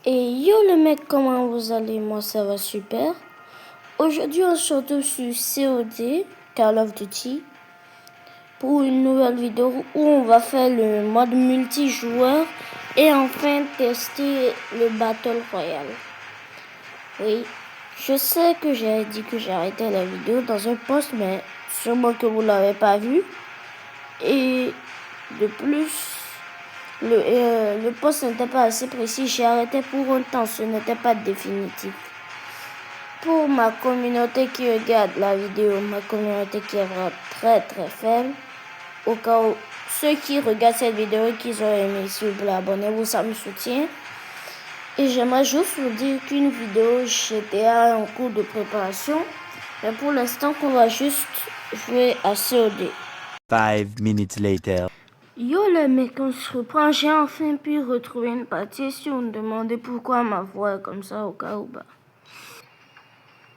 Et yo le mec, comment vous allez? Moi ça va super. Aujourd'hui on se retrouve sur COD, Call of Duty, pour une nouvelle vidéo où on va faire le mode multijoueur et enfin tester le Battle Royale. Oui, je sais que j'ai dit que j'arrêtais la vidéo dans un post, mais sûrement que vous l'avez pas vu. Et de plus, le post n'était pas assez précis, j'ai arrêté pour un temps, ce n'était pas définitif. Pour ma communauté qui regarde la vidéo, ma communauté qui est vraiment très faible, au cas où ceux qui regardent cette vidéo et qui ont aimé, s'il vous plaît, abonnez-vous, ça me soutient. Et j'aimerais juste vous dire qu'une vidéo GTA est en cours de préparation, mais pour l'instant qu'on va juste jouer à COD. 5 minutes later. Yo les mecs, on se reprend, j'ai enfin pu retrouver une partie. Si vous me demandez pourquoi ma voix est comme ça au cas où, bah,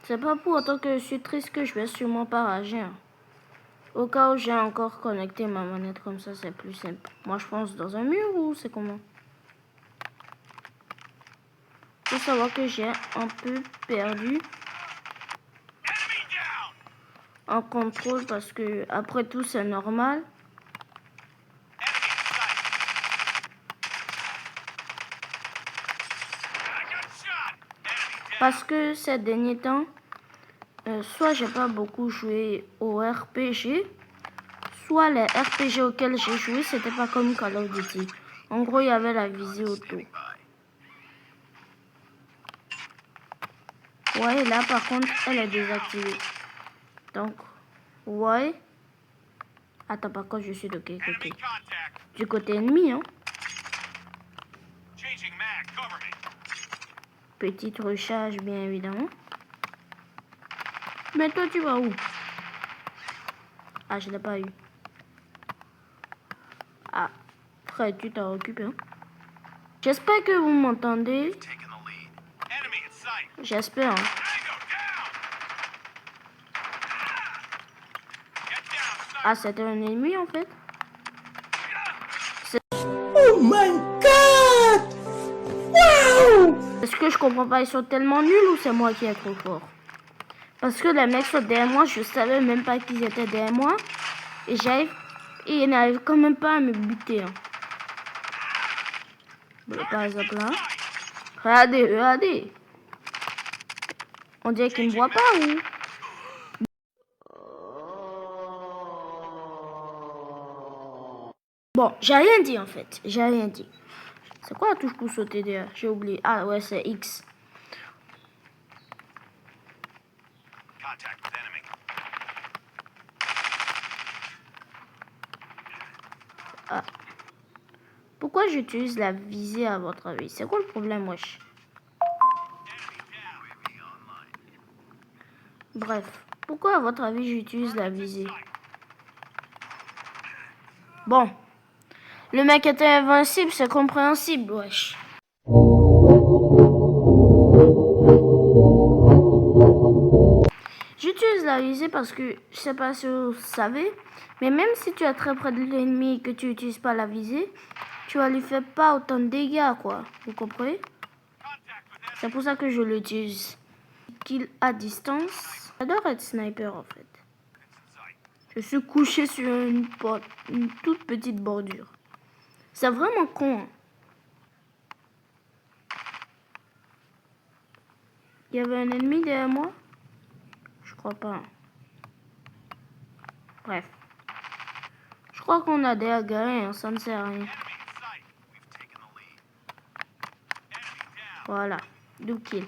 c'est pas pour autant que je suis triste que je vais sûrement pas rager. Au cas où j'ai encore connecté ma manette comme ça, c'est plus simple. Moi je pense dans un mur ou c'est comment? Faut savoir que j'ai un peu perdu en contrôle parce que après tout c'est normal. Parce que ces derniers temps, soit j'ai pas beaucoup joué au RPG, soit les RPG auxquels j'ai joué, c'était pas comme Call of Duty. En gros, il y avait la visée auto. Ouais, là par contre, elle est désactivée. Donc, ouais. Attends, par contre, je suis de quel côté? Du côté ennemi, hein. Petite recharge, bien évidemment. Mais toi, tu vas où? Ah, je l'ai pas eu. Ah, frère, tu t'en occupes, hein. J'espère que vous m'entendez. J'espère, hein. Ah, c'était un ennemi, en fait. Oh my god! Wow! Est-ce que je comprends pas, ils sont tellement nuls ou c'est moi qui est trop fort? Parce que les mecs sont derrière moi, je savais même pas qu'ils étaient derrière moi. Et j'arrive, et ils n'arrivent quand même pas à me buter. Hein. Bon, par exemple là. Regardez. On dirait qu'ils ne me voient pas ou? Bon, j'ai rien dit en fait. J'ai rien dit. C'est quoi la touche pour sauter derrière? J'ai oublié. Ah ouais, c'est X. Ah. Pourquoi j'utilise la visée à votre avis? C'est quoi le problème, wesh? Bref. Pourquoi à votre avis j'utilise la visée? Bon. Le mec était invincible, c'est compréhensible, wesh. J'utilise la visée parce que, je sais pas si vous savez, mais même si tu es très près de l'ennemi et que tu n'utilises pas la visée, tu vas lui faire pas autant de dégâts, quoi. Vous comprenez? C'est pour ça que je l'utilise. Kill à distance. J'adore être sniper, en fait. Je suis couché sur une toute petite bordure. C'est vraiment con. Hein. Il y avait un ennemi derrière moi? Je crois pas. Bref. Je crois qu'on a des agarrés, hein, ça ne sert à rien. Voilà. Do kill.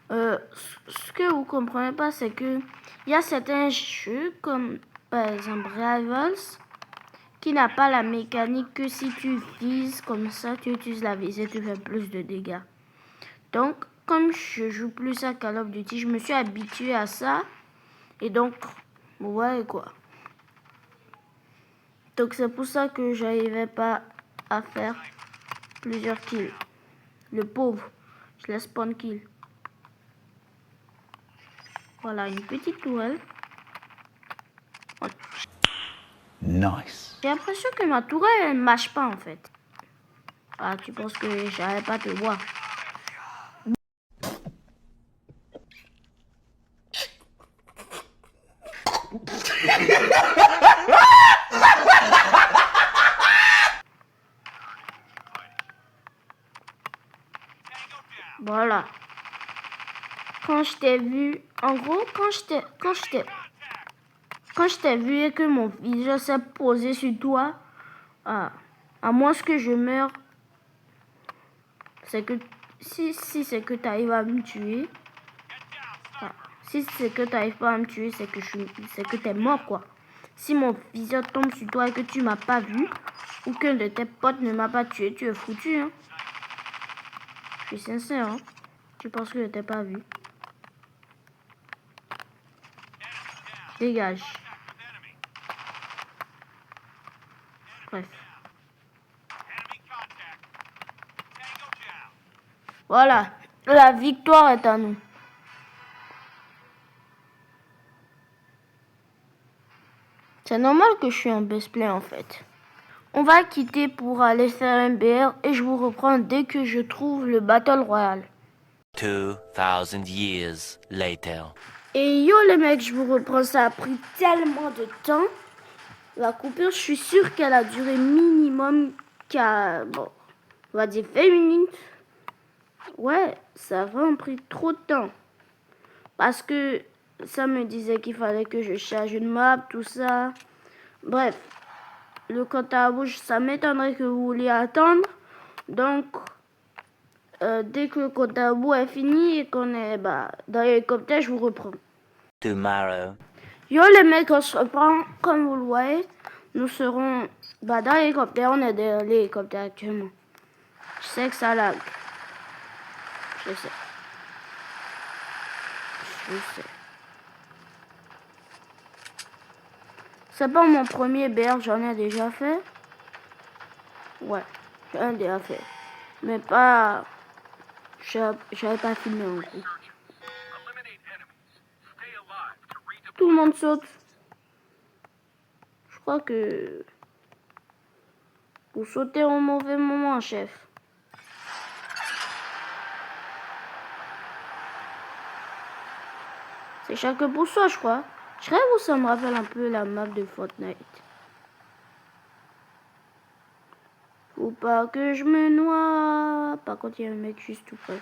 Ce que vous comprenez pas, c'est que il y a certains jeux, comme par exemple Rivals, qui n'a pas la mécanique que si tu vises comme ça, tu utilises la visée, tu fais plus de dégâts. Donc, comme je joue plus à Call of Duty, je me suis habitué à ça. Et donc, ouais quoi. Donc c'est pour ça que j'arrivais pas à faire plusieurs kills. Le pauvre, je laisse spawn kill. Voilà, une petite tourelle. Nice. J'ai l'impression que ma tourelle, elle ne marche pas en fait. Ah, tu penses que j'arrive pas à te voir? Voilà. Quand je t'ai vu, en gros, quand je t'ai vu et que mon visage s'est posé sur toi, à moins que je meure, c'est que si c'est que tu arrives à me tuer, si c'est que tu n'arrives pas à me tuer, c'est que tu es mort, quoi. Si mon visage tombe sur toi et que tu m'as pas vu, ou qu'un de tes potes ne m'a pas tué, tu es foutu, hein. Je suis sincère, hein. Tu penses que je t'ai pas vu. Dégage. Bref. Voilà. La victoire est à nous. C'est normal que je suis en best play en fait. On va quitter pour aller faire un BR et je vous reprends dès que je trouve le Battle Royale. 2000 years later. Et yo les mecs, je vous reprends, ça a pris tellement de temps. La coupure, je suis sûre qu'elle a duré minimum bon, on va dire 20 minutes. Ouais, ça a vraiment pris trop de temps. Parce que ça me disait qu'il fallait que je charge une map, tout ça. Bref, le compte à bouche, ça m'étonnerait que vous vouliez attendre. Donc, dès que le compte à rebours est fini et qu'on est dans l'hélicoptère, je vous reprends. Tomorrow. Yo les mecs, on se reprend. Comme vous le voyez, nous serons dans l'hélicoptère. On est dans l'hélicoptère actuellement. Je sais que ça lag. Je sais. C'est pas mon premier BR, j'en ai déjà fait. Ouais, j'en ai déjà fait. Mais pas... J'avais pas filmé en gros. Tout le monde saute. Je crois que... Vous sautez au mauvais moment, chef. C'est chacun pour soi, je crois. Je rêve où ça me rappelle un peu la map de Fortnite. Faut pas que je me noie. Par contre, il y a un mec juste tout près.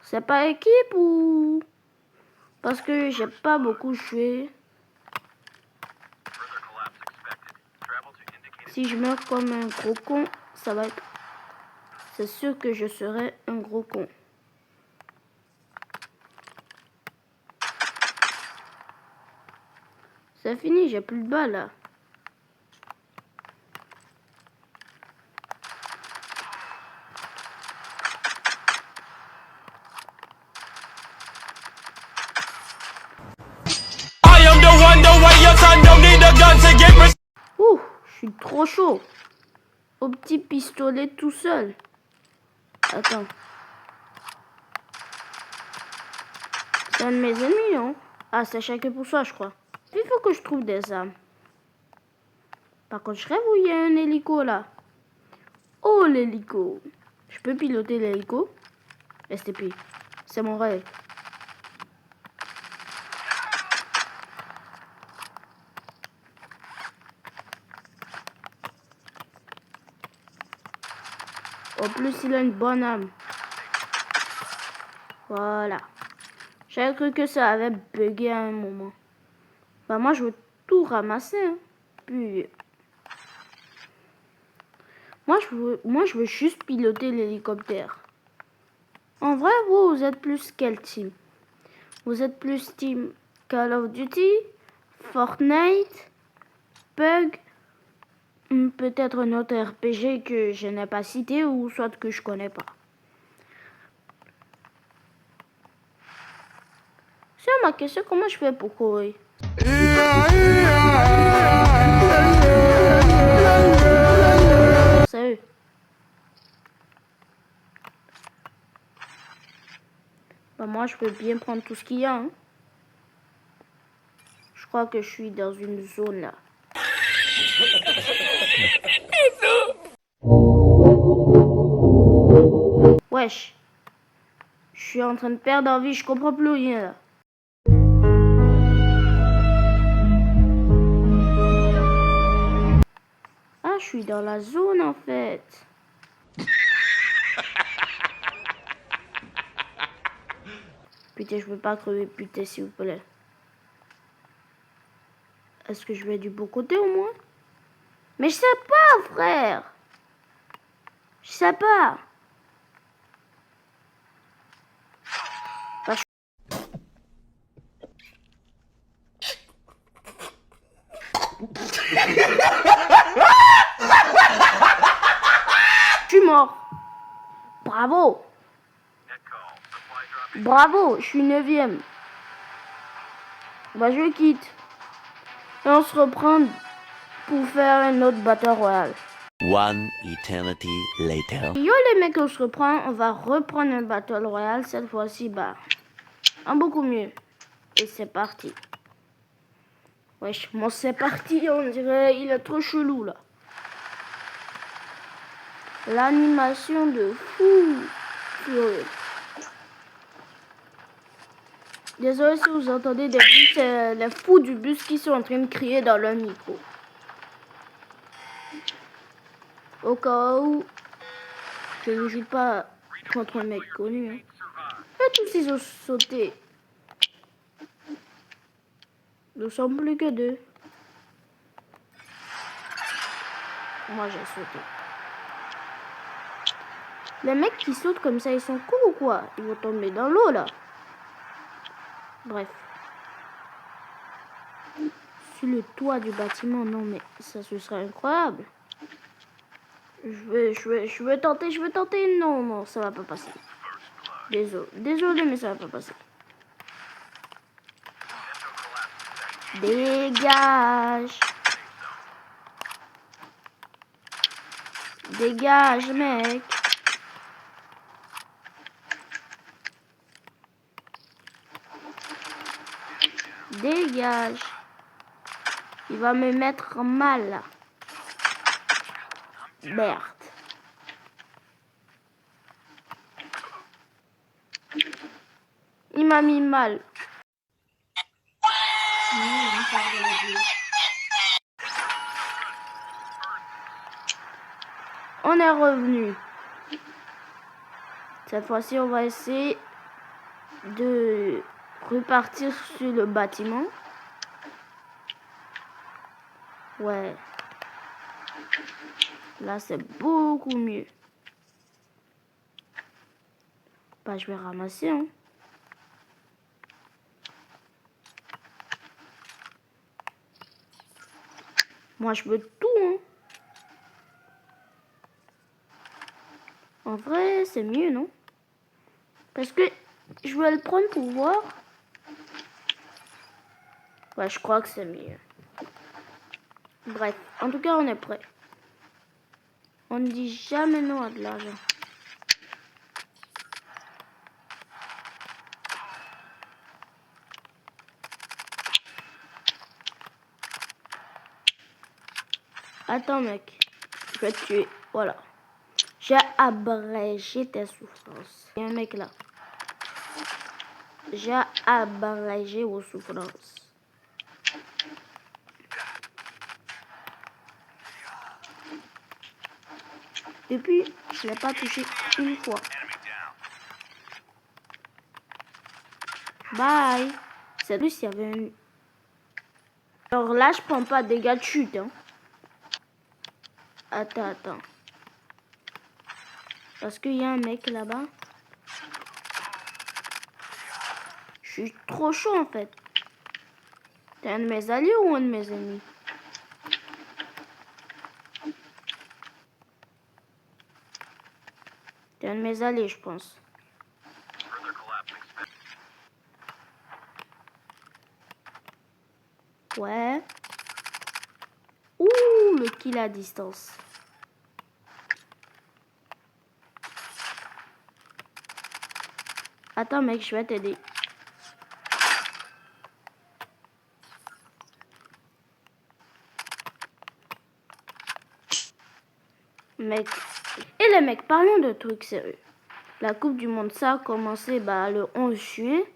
C'est pas équipe ou... Parce que j'ai pas beaucoup joué. Si je meurs comme un gros con, ça va être... C'est sûr que je serai un gros con. C'est fini, j'ai plus de balles là. Ouh, je suis trop chaud. Au petit pistolet tout seul. Attends. C'est un de mes ennemis, non? Ah, c'est chacun pour soi, je crois. Il faut que je trouve des armes. Par contre, je rêve où il y a un hélico là. Oh, l'hélico. Je peux piloter l'hélico? STP. C'est mon rêve. En plus, il a une bonne âme. Voilà. J'avais cru que ça avait bugué à un moment. Bah moi, je veux tout ramasser. Hein. Puis... Moi, je veux juste piloter l'hélicoptère. En vrai, vous êtes plus quel team? Vous êtes plus team Call of Duty, Fortnite, PUBG, peut-être un autre RPG que je n'ai pas cité ou soit que je connais pas. C'est ma question, comment je fais pour courir? Sérieux? Bah moi, je peux bien prendre tout ce qu'il y a. Hein. Je crois que je suis dans une zone là. Wesh. Je suis en train de perdre en vie, je comprends plus rien là. Ah, je suis dans la zone en fait. Putain, je peux pas crever, putain, s'il vous plaît. Est-ce que je vais du bon côté au moins? Mais je sais pas, frère. Je sais pas. Bah, je suis mort. Bravo. Bravo, je suis 9e. Bah, je quitte. Et on se reprend pour faire un autre Battle Royale. One eternity later. Yo les mecs, on se reprend. On va reprendre un Battle Royale. Cette fois-ci, bah, un beaucoup mieux. Et c'est parti. Wesh, bon, c'est parti. On dirait il est trop chelou là. L'animation de fou furieux. Désolé si vous entendez des bruits, c'est les fous du bus qui sont en train de crier dans leur micro. Au cas où je ne joue pas contre un mec connu. Hein. Et tous ils ont sauté. Nous sommes plus que 2. Moi j'ai sauté. Les mecs qui sautent comme ça, ils sont cool ou quoi? Ils vont tomber dans l'eau là. Bref. Sur le toit du bâtiment, non mais ça ce serait incroyable. Je veux tenter. Non, ça va pas passer. Désolé, mais ça va pas passer. Dégage. Dégage, mec. Dégage. Il va me mettre mal là. Merde. Il m'a mis mal. On est revenu. Cette fois-ci, on va essayer de repartir sur le bâtiment. Ouais. Là, c'est beaucoup mieux. Bah, je vais ramasser, hein. Moi, je veux tout, hein. En vrai, c'est mieux, non? Parce que je vais le prendre pour voir. Ouais, je crois que c'est mieux. Bref, en tout cas, on est prêt. On ne dit jamais non à de l'argent. Attends, mec. Je vais te tuer. Voilà. J'ai abrégé tes souffrances. Il y a un mec là. J'ai abrégé vos souffrances. Depuis, je ne l'ai pas touché une fois. Bye. C'est lui s'il y avait un... Alors là, je prends pas de dégâts de chute. Hein. Attends. Parce qu'il y a un mec là-bas. Je suis trop chaud en fait. T'es un de mes alliés ou un de mes ennemis? T'es un de mes alliés, je pense. Ouais. Ouh, le kill à distance. Attends mec, je vais t'aider. Mec. Et les mecs, parlons de trucs sérieux. La Coupe du Monde, ça a commencé le 11 juillet.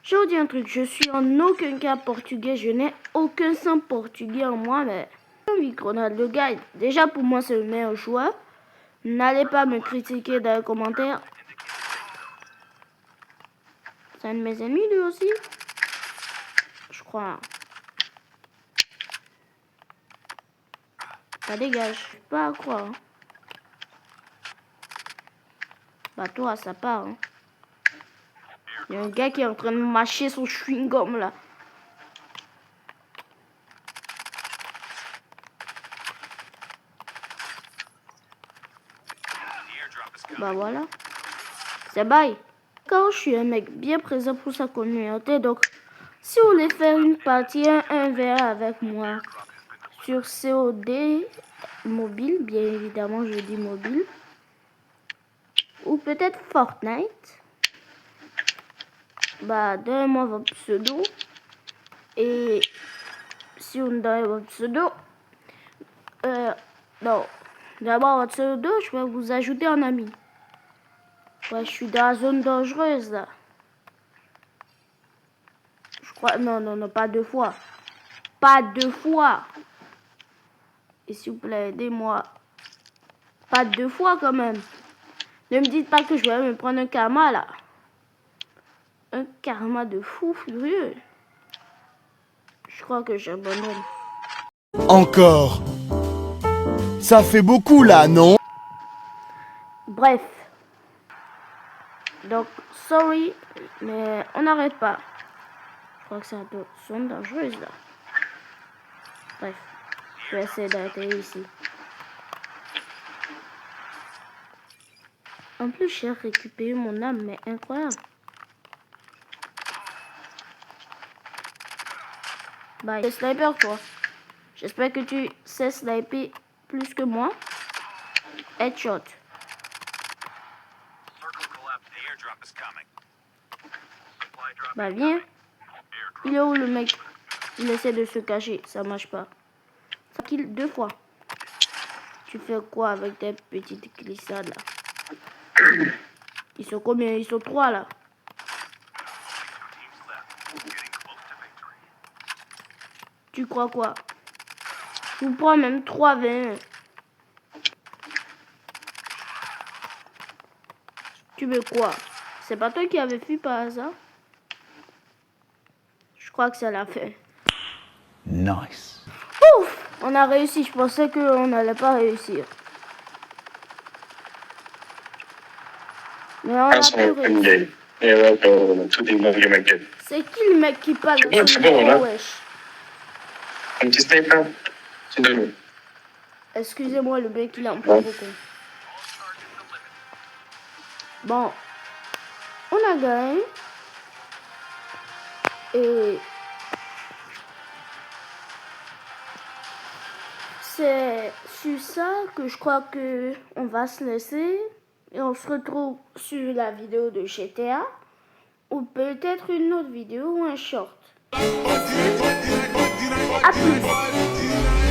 Je vous dis un truc, je suis en aucun cas portugais, je n'ai aucun sang portugais en moi, mais... Ronaldo, le gars, déjà pour moi c'est le meilleur joueur. N'allez pas me critiquer dans les commentaires. c'est un de mes ennemis lui aussi. Je crois. Ça dégage. Je sais pas à quoi. Hein. Bah toi, ça part. Hein. Il y a un gars qui est en train de mâcher son chewing-gum là. Bah voilà. C'est bye. Quand je suis un mec bien présent pour sa communauté, donc si vous voulez faire une partie 1v1 avec moi sur COD mobile, bien évidemment je dis mobile, ou peut-être Fortnite, bah donnez-moi votre pseudo, et si vous me donnez votre pseudo, non, d'abord votre pseudo, je vais vous ajouter en ami. Ouais, je suis dans la zone dangereuse là. Je crois, non, pas 2 fois. Pas 2 fois. Et s'il vous plaît, aidez-moi. Pas 2 fois quand même. Ne me dites pas que je vais me prendre un karma là. Un karma de fou furieux. Je crois que j'abandonne. Encore. Ça fait beaucoup là, non? Bref. Donc, sorry, mais on n'arrête pas. Je crois que c'est un peu zone dangereuse là. Bref, je vais essayer d'arrêter ici. En plus, j'ai récupéré mon âme, mais incroyable. Bye. T'es sniper, toi. J'espère que tu sais sniper plus que moi. Headshot. Bah, viens. Il est où le mec? Il essaie de se cacher. Ça marche pas. Ça kill 2 fois. Tu fais quoi avec tes petites glissades là? Ils sont combien? Ils sont 3 là. Tu crois quoi? Je vous prends même 3v1. Tu veux quoi? C'est pas toi qui avais fui par hasard? Je crois que ça l'a fait. Nice. Ouf! On a réussi. Je pensais qu'on n'allait pas réussir. Mais on a pu réussir. C'est qui le mec qui parle de ce micro, wesh? Un petit sniper. C'est de nous. Excusez-moi, le mec, il a un peu beaucoup. Bon. On a gagné. Et... c'est sur ça que je crois que on va se laisser. Et on se retrouve sur la vidéo de GTA. Ou peut-être une autre vidéo ou un short. A plus.